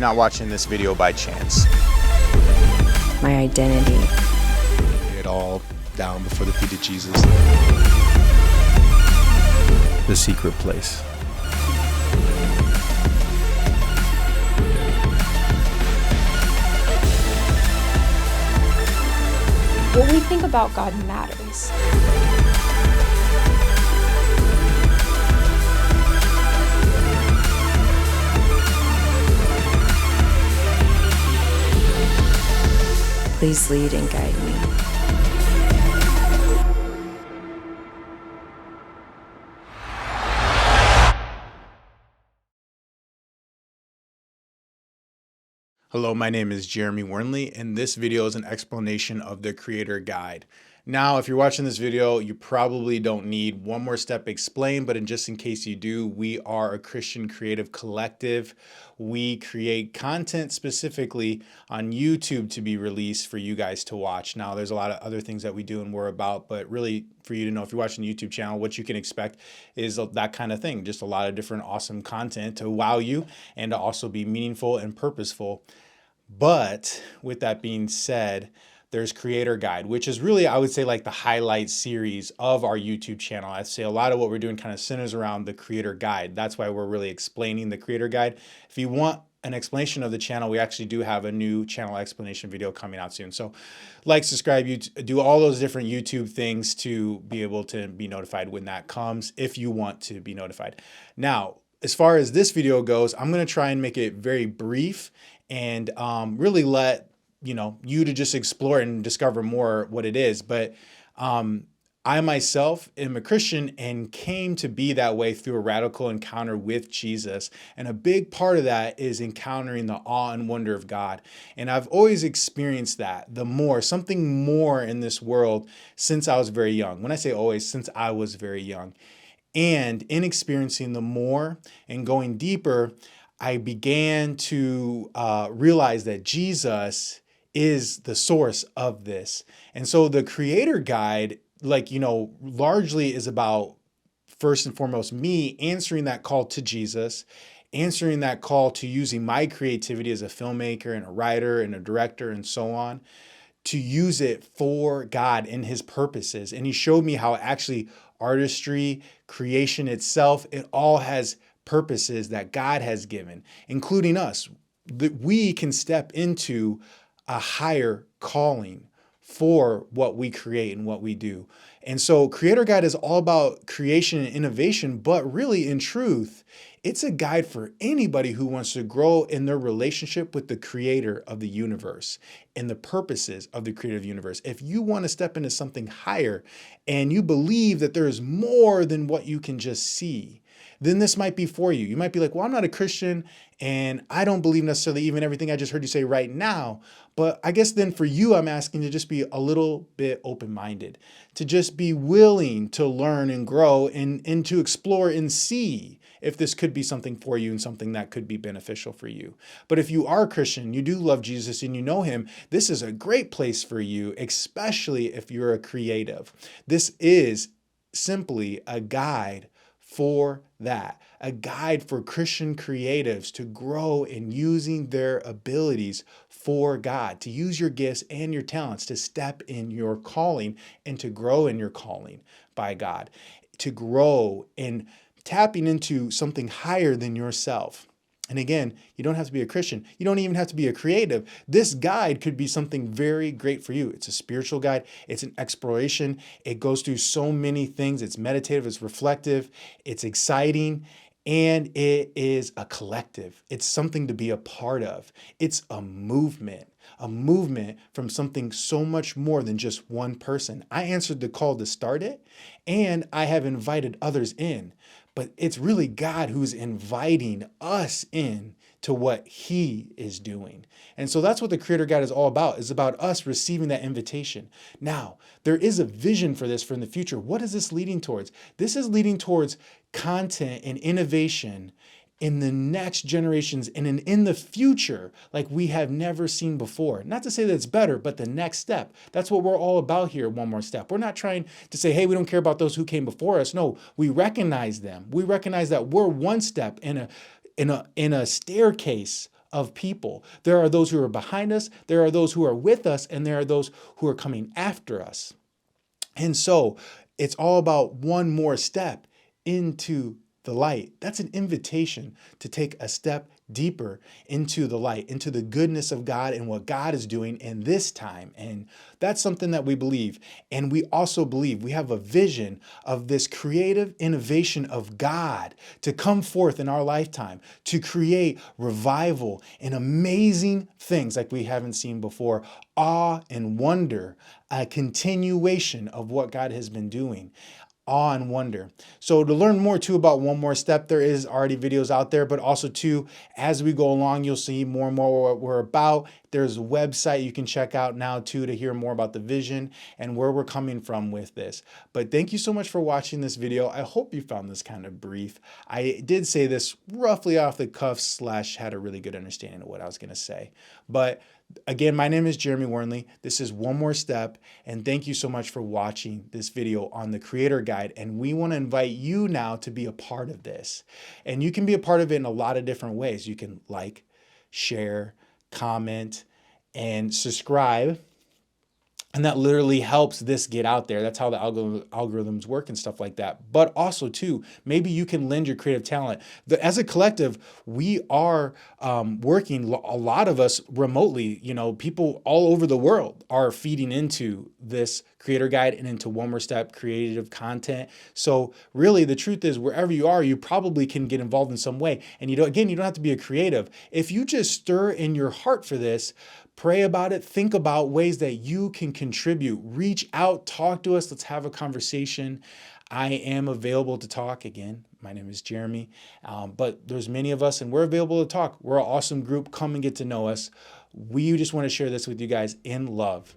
not watching this video by chance. My identity. Lay it all down before the feet of Jesus. The secret place. What we think about God matters. Please lead and guide me. Hello, my name is Jeremy Wernley, and this video is an explanation of the Creator Guide. Now, if you're watching this video, you probably don't need one more step explained, but just in case you do, we are a Christian creative collective. We create content specifically on YouTube to be released for you guys to watch. Now, there's a lot of other things that we do and we're about, but really for you to know, if you're watching the YouTube channel, what you can expect is that kind of thing. Just a lot of different awesome content to wow you and to also be meaningful and purposeful. But with that being said, there's Creator Guide, which is really, I would say, like the highlight series of our YouTube channel. I'd say a lot of what we're doing kind of centers around the Creator Guide. That's why we're really explaining the Creator Guide. If you want an explanation of the channel, we actually do have a new channel explanation video coming out soon. So like, subscribe, you do all those different YouTube things to be able to be notified when that comes, if you want to be notified. Now, as far as this video goes, I'm going to try and make it very brief and really let you to just explore and discover more what it is. But I myself am a Christian and came to be that way through a radical encounter with Jesus. And a big part of that is encountering the awe and wonder of God. And I've always experienced that, something more in this world since I was very young. When I say always, since I was very young. And in experiencing the more and going deeper, I began to realize that Jesus is the source of this. And so the Creator Guide, largely is about, first and foremost, me answering that call to Jesus, answering that call to using my creativity as a filmmaker and a writer and a director and so on, to use it for God and His purposes. And He showed me how actually artistry, creation itself, it all has purposes that God has given, including us, that we can step into a higher calling for what we create and what we do. And so Creator Guide is all about creation and innovation, but really in truth, it's a guide for anybody who wants to grow in their relationship with the creator of the universe and the purposes of the creative universe. If you want to step into something higher and you believe that there is more than what you can just see, then this might be for you. You might be like, well, I'm not a Christian and I don't believe necessarily even everything I just heard you say right now. But I guess then for you, I'm asking to just be a little bit open-minded, to just be willing to learn and grow and to explore and see if this could be something for you and something that could be beneficial for you. But if you are a Christian, you do love Jesus and you know Him, this is a great place for you, especially if you're a creative. This is simply a guide for that, a guide for Christian creatives to grow in using their abilities for God, to use your gifts and your talents to step in your calling and to grow in your calling by God, to grow in tapping into something higher than yourself. And again, you don't have to be a Christian. You don't even have to be a creative. This guide could be something very great for you. It's a spiritual guide. It's an exploration. It goes through so many things. It's meditative. It's reflective. It's exciting. And it is a collective. It's something to be a part of. It's a movement from something so much more than just one person. I answered the call to start it, and I have invited others in. But it's really God who's inviting us in to what He is doing. And so that's what the Creator Guide is all about. It's about us receiving that invitation. Now, there is a vision for this for in the future. What is this leading towards? This is leading towards content and innovation in the next generations and in the future like we have never seen before. Not to say that it's better, but the next step. That's what we're all about here, One More Step. We're not trying to say, hey, we don't care about those who came before us. No, we recognize them. We recognize that we're one step in a staircase of people. There are those who are behind us, there are those who are with us, and there are those who are coming after us. And so it's all about one more step into the light. That's an invitation to take a step deeper into the light, into the goodness of God and what God is doing in this time. And that's something that we believe. And we also believe we have a vision of this creative innovation of God to come forth in our lifetime, to create revival and amazing things like we haven't seen before, awe and wonder, a continuation of what God has been doing. Awe and wonder. So to learn more too about One More Step, there is already videos out there, but also too, as we go along, you'll see more and more what we're about. There's a website you can check out now too to hear more about the vision and where we're coming from with this. But thank you so much for watching this video. I hope you found this kind of brief. I did say this roughly off the cuff / had a really good understanding of what I was going to say. But again, my name is Jeremy Wernley. This is One More Step, and thank you so much for watching this video on the Creator Guide. And we want to invite you now to be a part of this. And you can be a part of it in a lot of different ways. You can like, share, comment, and subscribe. And that literally helps this get out there. That's how the algorithms work and stuff like that. But also too, maybe you can lend your creative talent. As a collective, we are working, a lot of us remotely, people all over the world are feeding into this Creator Guide and into One More Step creative content. So really the truth is, wherever you are, you probably can get involved in some way. And you don't have to be a creative. If you just stir in your heart for this, pray about it, think about ways that you can contribute, reach out, talk to us, let's have a conversation. I am available to talk. Again, my name is Jeremy, but there's many of us and we're available to talk. We're an awesome group. Come and get to know us. We just want to share this with you guys in love.